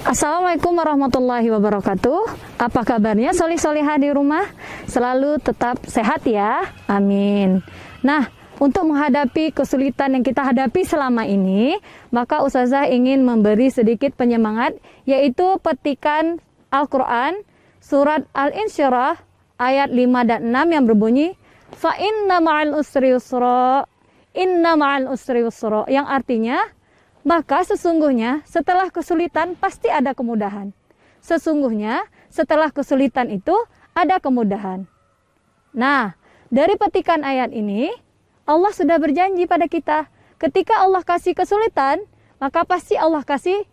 Assalamualaikum warahmatullahi wabarakatuh. Apa kabarnya solih-solihah di rumah? Selalu tetap sehat ya, amin. Nah, untuk menghadapi kesulitan yang kita hadapi selama ini, maka Ustazah ingin memberi sedikit penyemangat, yaitu petikan Al-Quran, surat Al-Insyirah, ayat 5 dan 6 yang berbunyi, Fa inna ma'al usri yusra, inna ma'al usri yusra, yang artinya, maka sesungguhnya setelah kesulitan pasti ada kemudahan. Sesungguhnya setelah kesulitan itu ada kemudahan. Nah, dari petikan ayat ini, Allah sudah berjanji pada kita. Ketika Allah kasih kesulitan, maka pasti Allah kasih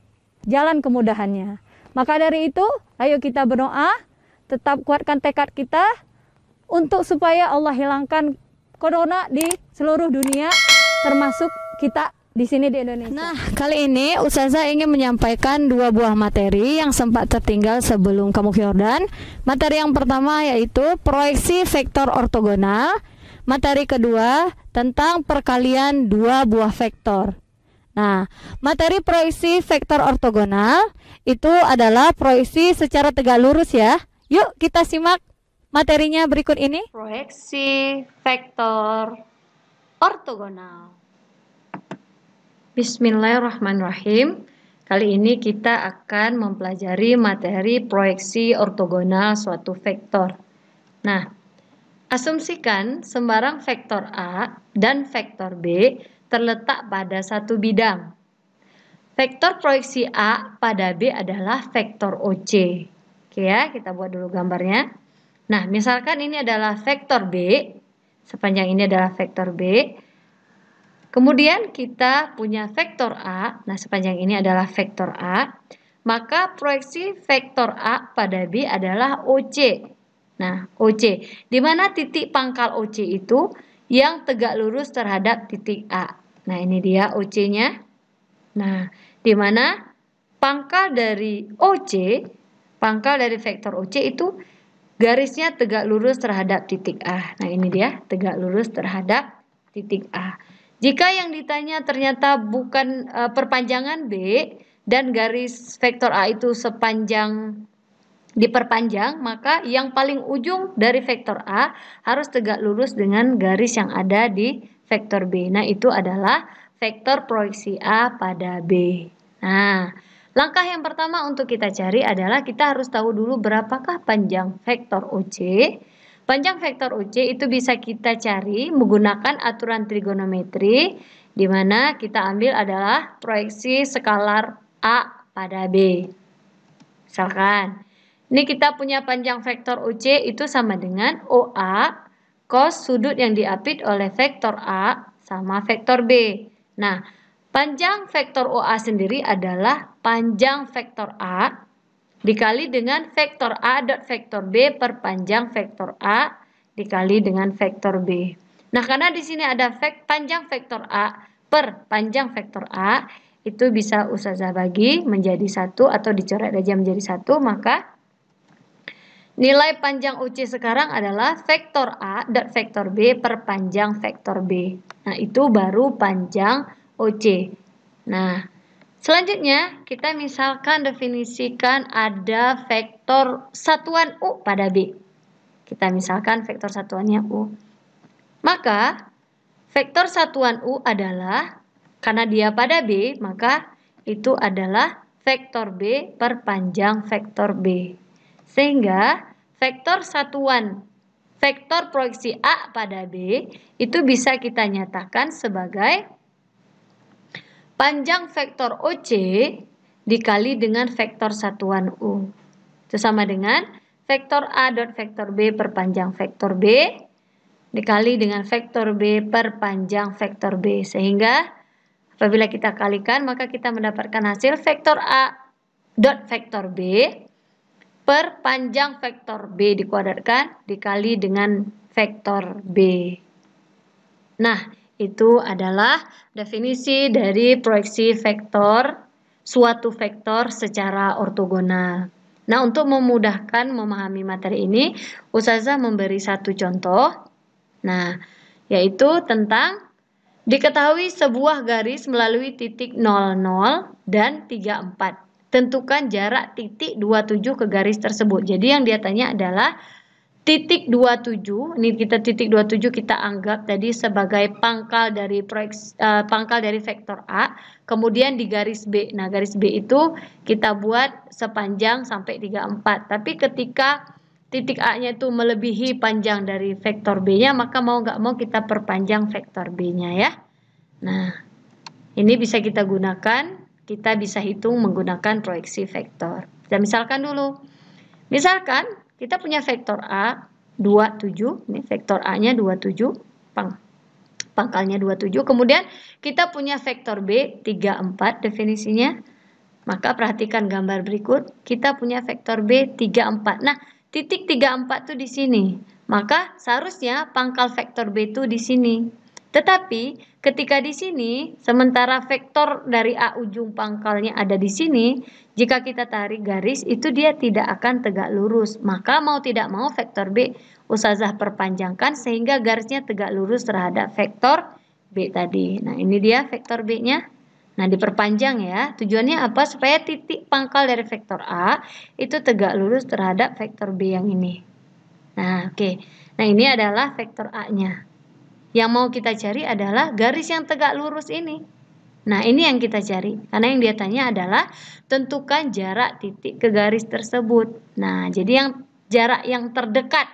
jalan kemudahannya. Maka dari itu, ayo kita berdoa, tetap kuatkan tekad kita, untuk supaya Allah hilangkan corona di seluruh dunia, termasuk kita di sini di Indonesia. Nah, kali ini Ustazah ingin menyampaikan dua buah materi yang sempat tertinggal sebelum kamu Yordan. Materi yang pertama yaitu proyeksi vektor ortogonal. Materi kedua tentang perkalian dua buah vektor. Nah, materi proyeksi vektor ortogonal itu adalah proyeksi secara tegak lurus ya. Yuk kita simak materinya berikut ini. Proyeksi vektor ortogonal. Bismillahirrahmanirrahim. Kali ini kita akan mempelajari materi proyeksi ortogonal suatu vektor. Nah, asumsikan sembarang vektor A dan vektor B terletak pada satu bidang. Vektor proyeksi A pada B adalah vektor OC. Oke ya, kita buat dulu gambarnya. Nah, misalkan ini adalah vektor B, sepanjang ini adalah vektor B. Kemudian kita punya vektor A, nah sepanjang ini adalah vektor A, maka proyeksi vektor A pada B adalah OC. Nah, OC, di mana titik pangkal OC itu yang tegak lurus terhadap titik A. Nah, ini dia OC-nya. Nah, di mana pangkal dari OC, pangkal dari vektor OC itu garisnya tegak lurus terhadap titik A. Nah, ini dia, tegak lurus terhadap titik A. Jika yang ditanya ternyata bukan perpanjangan B dan garis vektor A itu sepanjang diperpanjang, maka yang paling ujung dari vektor A harus tegak lurus dengan garis yang ada di vektor B. Nah, itu adalah vektor proyeksi A pada B. Nah, langkah yang pertama untuk kita cari adalah kita harus tahu dulu berapakah panjang vektor OC. Panjang vektor OC itu bisa kita cari menggunakan aturan trigonometri, di mana kita ambil adalah proyeksi skalar A pada B. Misalkan, ini kita punya panjang vektor OC itu sama dengan OA cos sudut yang diapit oleh vektor A sama vektor B. Nah, panjang vektor OA sendiri adalah panjang vektor A dikali dengan vektor A dot vektor B per panjang vektor A dikali dengan vektor B. Nah, karena di sini ada panjang vektor A per panjang vektor A, itu bisa Ustazah bagi menjadi satu atau dicoret aja menjadi satu, maka nilai panjang OC sekarang adalah vektor A dot vektor B per panjang vektor B. Nah, itu baru panjang OC. Nah, selanjutnya, kita misalkan definisikan ada vektor satuan U pada B. Kita misalkan vektor satuannya U. Maka, vektor satuan U adalah, karena dia pada B, maka itu adalah vektor B per panjang vektor B. Sehingga, vektor satuan, vektor proyeksi A pada B, itu bisa kita nyatakan sebagai panjang vektor OC dikali dengan vektor satuan U. Itu sama dengan vektor A dot vektor B per panjang vektor B dikali dengan vektor B per panjang vektor B. Sehingga apabila kita kalikan, maka kita mendapatkan hasil vektor A dot vektor B per panjang vektor B dikuadratkan dikali dengan vektor B. Nah, itu adalah definisi dari proyeksi vektor, suatu vektor secara ortogonal. Nah, untuk memudahkan memahami materi ini, Ustazah memberi satu contoh. Nah, yaitu tentang diketahui sebuah garis melalui titik 00 dan 34. tentukan jarak titik 27 ke garis tersebut. Jadi yang dia tanya adalah titik 27, ini kita titik 27 kita anggap tadi sebagai pangkal dari pangkal dari vektor A, kemudian di garis B. Nah, garis B itu kita buat sepanjang sampai 34. Tapi ketika titik A-nya itu melebihi panjang dari vektor B-nya, maka mau nggak mau kita perpanjang vektor B-nya ya. Nah, ini bisa kita gunakan, kita bisa hitung menggunakan proyeksi vektor. Kita misalkan dulu. Misalkan kita punya vektor A 27, ini vektor A-nya 27, pangkalnya 27. Kemudian kita punya vektor B 34 definisinya. Maka perhatikan gambar berikut, kita punya vektor B 34. Nah, titik 34 itu di sini. Maka seharusnya pangkal vektor B itu di sini. Tetapi ketika di sini, sementara vektor dari A ujung pangkalnya ada di sini, jika kita tarik garis itu dia tidak akan tegak lurus. Maka mau tidak mau vektor B Ustazah perpanjangkan sehingga garisnya tegak lurus terhadap vektor B tadi. Nah, ini dia vektor B-nya. Nah, diperpanjang ya. Tujuannya apa? Supaya titik pangkal dari vektor A itu tegak lurus terhadap vektor B yang ini. Nah, oke. Nah, ini adalah vektor A-nya. Yang mau kita cari adalah garis yang tegak lurus ini. Nah, ini yang kita cari. Karena yang dia tanya adalah tentukan jarak titik ke garis tersebut. Nah, jadi yang jarak yang terdekat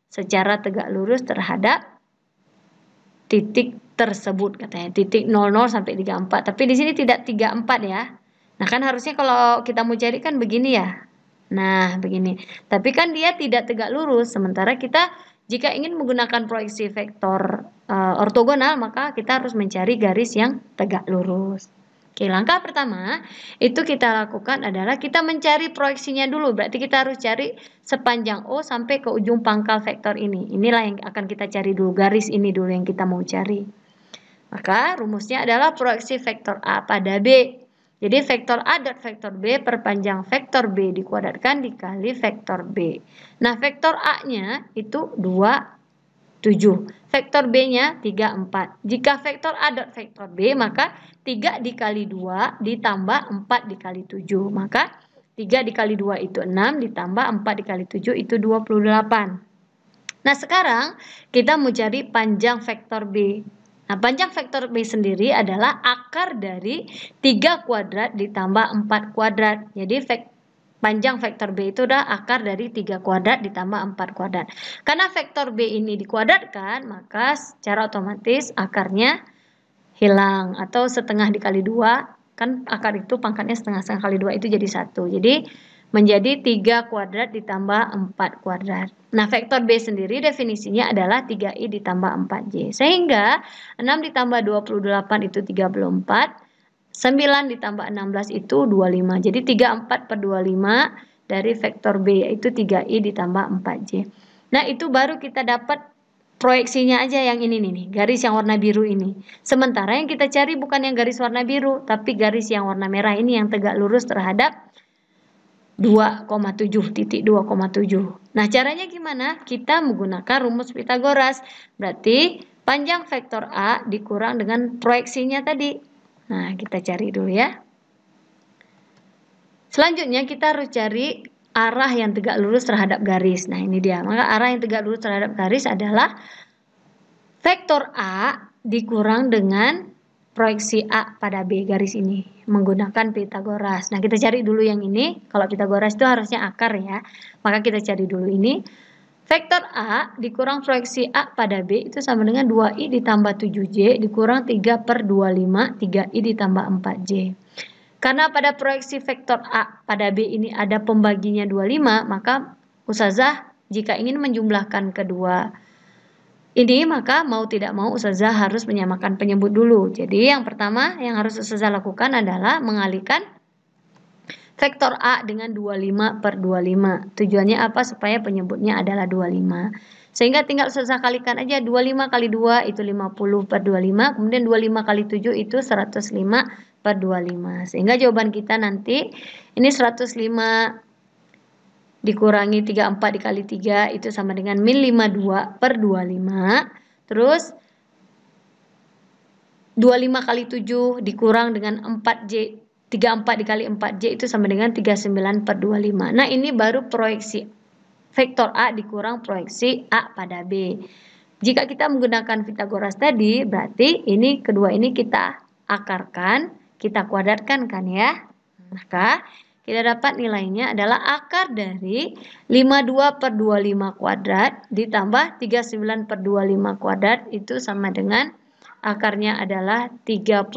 secara tegak lurus terhadap titik tersebut katanya. Titik 00 sampai 34. Tapi di sini tidak 34 ya. Nah, kan harusnya kalau kita mau cari kan begini ya. Nah, begini. Tapi kan dia tidak tegak lurus. Sementara kita jika ingin menggunakan proyeksi vektor ortogonal, maka kita harus mencari garis yang tegak lurus. Oke, langkah pertama itu kita lakukan adalah kita mencari proyeksinya dulu. Berarti kita harus cari sepanjang O sampai ke ujung pangkal vektor ini. Inilah yang akan kita cari dulu, garis ini dulu yang kita mau cari. Maka rumusnya adalah proyeksi vektor A pada B. Jadi vektor A dot vektor B perpanjang vektor B dikuadratkan dikali vektor B. Nah, vektor A-nya itu 27. Vektor B-nya 34. Jika vektor A dot vektor B, maka 3 dikali 2 ditambah 4 dikali 7. Maka 3 dikali 2 itu 6, ditambah 4 dikali 7 itu 28. Nah, sekarang kita mau cari panjang vektor B. Nah, panjang vektor B sendiri adalah akar dari 3 kuadrat ditambah 4 kuadrat. Jadi panjang vektor B itu adalah akar dari 3 kuadrat ditambah 4 kuadrat. Karena vektor B ini dikuadratkan, maka secara otomatis akarnya hilang. Atau setengah dikali 2, kan akar itu pangkatnya setengah-setengah kali 2 itu jadi 1. Jadi menjadi 3 kuadrat ditambah 4 kuadrat. Nah, vektor B sendiri definisinya adalah 3i ditambah 4j. Sehingga 6 ditambah 28 itu 34, 9 ditambah 16 itu 25. Jadi 34 per 25 dari vektor B yaitu 3i ditambah 4j. Nah, itu baru kita dapat proyeksinya aja yang ini nih, garis yang warna biru ini. Sementara yang kita cari bukan yang garis warna biru, tapi garis yang warna merah ini yang tegak lurus terhadap 2,7, titik 2,7. Nah, caranya gimana? Kita menggunakan rumus Pitagoras. Berarti panjang vektor A dikurang dengan proyeksinya tadi. Nah, kita cari dulu ya. Selanjutnya kita harus cari arah yang tegak lurus terhadap garis. Nah, ini dia. Maka arah yang tegak lurus terhadap garis adalah vektor A dikurang dengan proyeksi A pada B garis ini menggunakan Pitagoras. Nah, kita cari dulu yang ini. Kalau Pitagoras itu harusnya akar ya. Maka kita cari dulu ini. Vektor A dikurang proyeksi A pada B itu sama dengan 2i ditambah 7j dikurang 3 per 25, 3i ditambah 4j. Karena pada proyeksi vektor A pada B ini ada pembaginya 25, maka Ustazah jika ingin menjumlahkan kedua ini, maka mau tidak mau Ustazah harus menyamakan penyebut dulu. Jadi yang pertama yang harus Ustazah lakukan adalah mengalihkan vektor A dengan 25 per 25. Tujuannya apa? Supaya penyebutnya adalah 25. Sehingga tinggal Ustazah kalikan aja 25 kali 2 itu 50 per 25. Kemudian 25 kali 7 itu 105 per 25. Sehingga jawaban kita nanti ini 105 dikurangi 34 dikali 3 itu sama dengan min 52 per 25. Terus 25 kali 7 dikurang dengan 4j 34 dikali 4J itu sama dengan 39 per 25. Nah, ini baru proyeksi vektor A dikurang proyeksi A pada B. Jika kita menggunakan Pythagoras tadi, berarti ini kedua ini kita akarkan, kita kuadratkan kan ya. Maka kita dapat nilainya adalah akar dari 52 per 25 kuadrat ditambah 39 per 25 kuadrat itu sama dengan akarnya adalah 13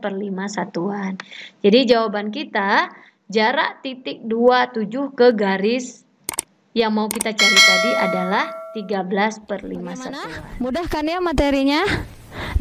per 5 satuan. Jadi jawaban kita jarak titik 27 ke garis yang mau kita cari tadi adalah 13 per 5 satuan. Mudah kan ya materinya?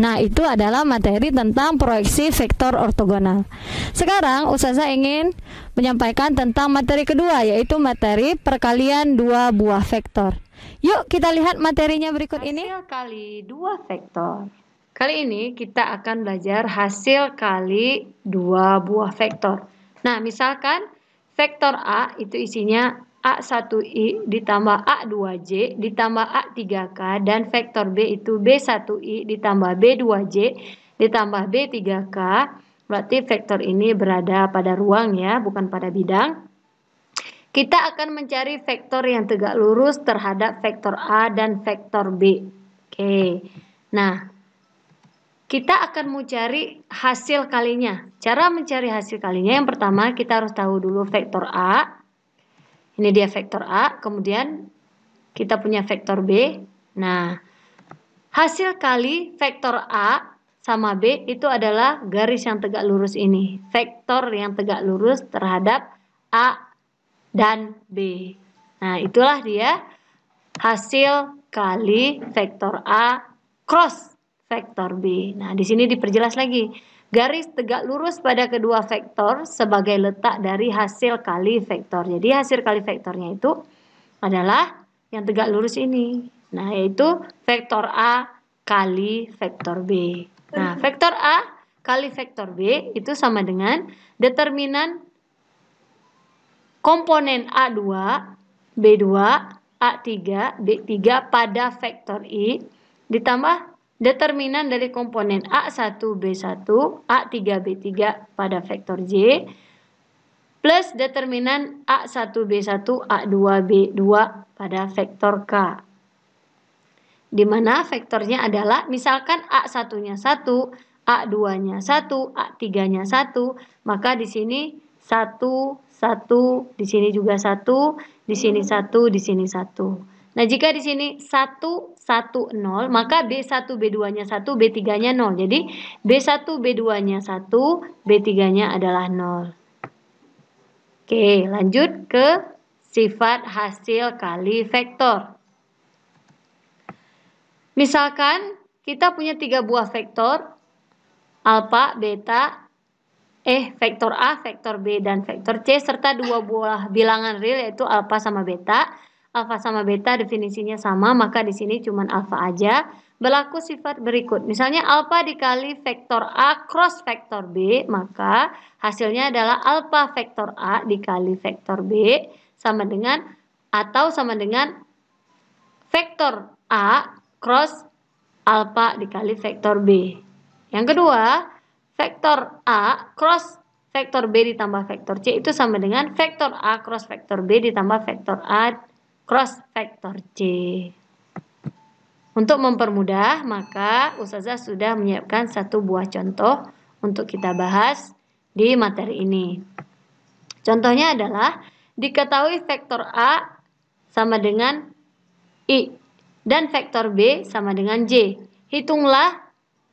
Nah, itu adalah materi tentang proyeksi vektor ortogonal. Sekarang Ustazah ingin menyampaikan tentang materi kedua, yaitu materi perkalian dua buah vektor. Yuk kita lihat materinya berikut ini. Hasil kali dua vektor. Kali ini kita akan belajar hasil kali dua buah vektor. Nah, misalkan vektor A itu isinya A1I ditambah A2J ditambah A3K dan vektor B itu B1I ditambah B2J ditambah B3K. Berarti vektor ini berada pada ruang ya, bukan pada bidang. Kita akan mencari vektor yang tegak lurus terhadap vektor A dan vektor B. Oke. Nah, kita akan mencari hasil kalinya. Cara mencari hasil kalinya yang pertama kita harus tahu dulu vektor A. Ini dia vektor A, kemudian kita punya vektor B. Nah, hasil kali vektor A sama B itu adalah garis yang tegak lurus ini. Vektor yang tegak lurus terhadap A dan B. Nah, itulah dia hasil kali vektor A cross vektor B. Nah, di sini diperjelas lagi. Garis tegak lurus pada kedua vektor sebagai letak dari hasil kali vektor. Jadi hasil kali vektornya itu adalah yang tegak lurus ini. Nah, yaitu vektor A kali vektor B. Nah, vektor A kali vektor B itu sama dengan determinan komponen A2, B2, A3, B3 pada vektor I ditambah determinan dari komponen A1, B1, A3, B3 pada vektor J plus determinan A1, B1, A2, B2 pada vektor K. Di mana vektornya adalah misalkan A1-nya 1, A2-nya 1, A3-nya 1, maka di sini 1, 1, di sini juga 1, di sini 1, di sini 1. Nah, jika di sini 1, 1, 0, maka B1, B2-nya 1, B3-nya 0. Jadi, B1, B2-nya 1, B3-nya adalah 0. Oke, lanjut ke sifat hasil kali vektor. Misalkan, kita punya 3 buah vektor, alfa, beta, vektor A, vektor B, dan vektor C, serta 2 buah bilangan real yaitu alfa sama beta. Alfa sama beta definisinya sama, maka di sini cuma alfa aja. Berlaku sifat berikut. Misalnya alfa dikali vektor A cross vektor B, maka hasilnya adalah alfa vektor A dikali vektor B sama dengan atau sama dengan vektor A cross alfa dikali vektor B. Yang kedua, vektor A cross vektor B ditambah vektor C itu sama dengan vektor A cross vektor B ditambah vektor A cross vektor C. Untuk mempermudah, maka Ustazah sudah menyiapkan 1 buah contoh untuk kita bahas di materi ini. Contohnya adalah diketahui vektor A sama dengan I dan vektor B sama dengan J. Hitunglah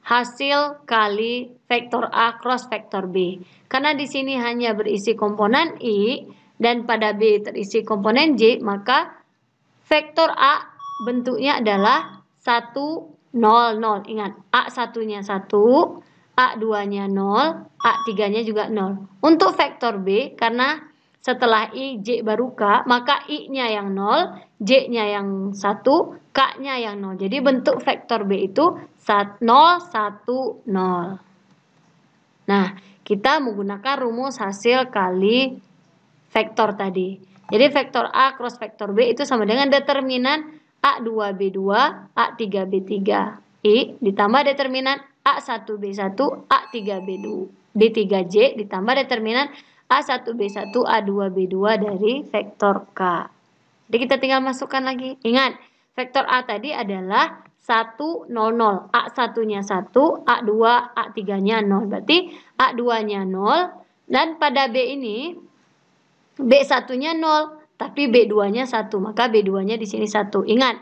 hasil kali vektor A cross vektor B. Karena di sini hanya berisi komponen I dan pada B terisi komponen J, maka vektor A bentuknya adalah 1, 0, 0. Ingat, A1-nya 1, A2-nya 0, A3-nya juga 0. Untuk vektor B, karena setelah I, J baru K, maka I-nya yang 0, J-nya yang 1, K-nya yang 0. Jadi bentuk vektor B itu 0, 1, 0. Nah, kita menggunakan rumus hasil kali vektor tadi. Jadi vektor A cross vektor B itu sama dengan determinan A2, B2, A3, B3. I ditambah determinan A1B1, A3B2, B3J ditambah determinan A1B1, A2B2 dari vektor K. Jadi kita tinggal masukkan lagi. Ingat, vektor A tadi adalah 1, 0, 0. A1-nya 1, A2, A3-nya 0. Berarti A2-nya 0. Dan pada B ini, B1-nya 0. Tapi B2-nya 1. Maka B2-nya di sini 1. Ingat,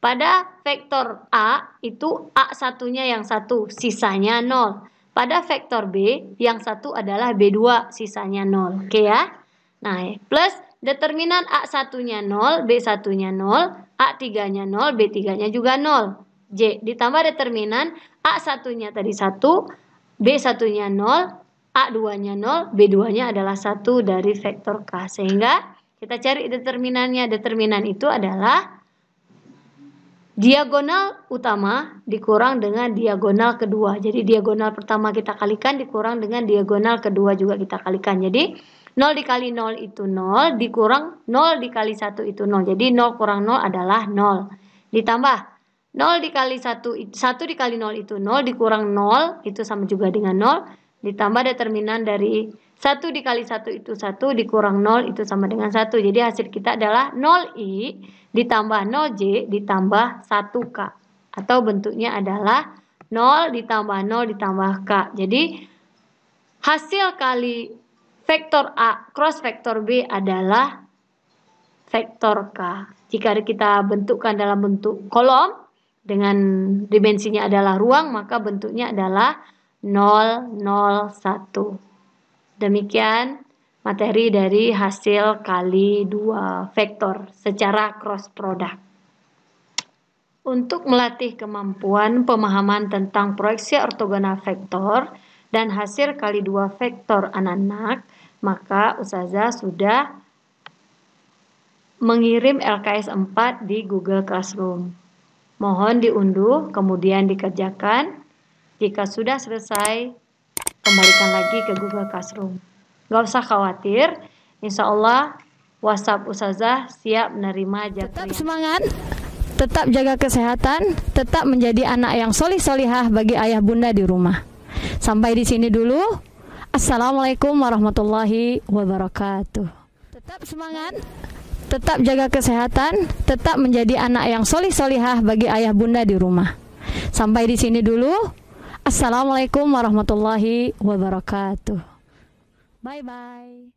pada vektor A itu A1-nya yang 1. Sisanya 0. Pada vektor B, yang 1 adalah B2. Sisanya 0. Oke ya? Nah, plus determinan A1-nya 0, B1-nya 0, A3-nya 0, B3-nya juga 0. J ditambah determinan A1-nya tadi 1, B1-nya 0, A2-nya 0, B2-nya adalah 1 dari vektor K. Sehingga kita cari determinannya. Determinan itu adalah diagonal utama dikurang dengan diagonal kedua. Jadi diagonal pertama kita kalikan dikurang dengan diagonal kedua juga kita kalikan. Jadi 0 dikali 0 itu 0, dikurang 0 dikali 1 itu 0. Jadi 0 kurang 0 adalah 0. Ditambah 0 dikali 1 dikali 0 itu 0, dikurang 0, itu sama juga dengan 0. Ditambah determinan dari 1 dikali 1 itu 1, dikurang 0, itu sama dengan 1. Jadi hasil kita adalah 0I ditambah 0J ditambah 1K. Atau bentuknya adalah 0 ditambah 0 ditambah K. Jadi hasil kali vektor A cross vektor B adalah vektor K. Jika kita bentukkan dalam bentuk kolom dengan dimensinya adalah ruang, maka bentuknya adalah 0, 0, 1. Demikian materi dari hasil kali 2 vektor secara cross product. Untuk melatih kemampuan pemahaman tentang proyeksi ortogonal vektor dan hasil kali 2 vektor anak-anak, maka Ustazah sudah mengirim LKS 4 di Google Classroom. Mohon diunduh, kemudian dikerjakan. Jika sudah selesai, kembalikan lagi ke Google Classroom. Gak usah khawatir, insya Allah WhatsApp Ustazah siap menerima jadwal. Tetap semangat, tetap jaga kesehatan, tetap menjadi anak yang solih-solihah bagi ayah bunda di rumah. Sampai di sini dulu. Assalamualaikum warahmatullahi wabarakatuh. Tetap semangat, tetap jaga kesehatan, tetap menjadi anak yang solih-solihah bagi ayah bunda di rumah. Sampai di sini dulu. Assalamualaikum warahmatullahi wabarakatuh. Bye-bye.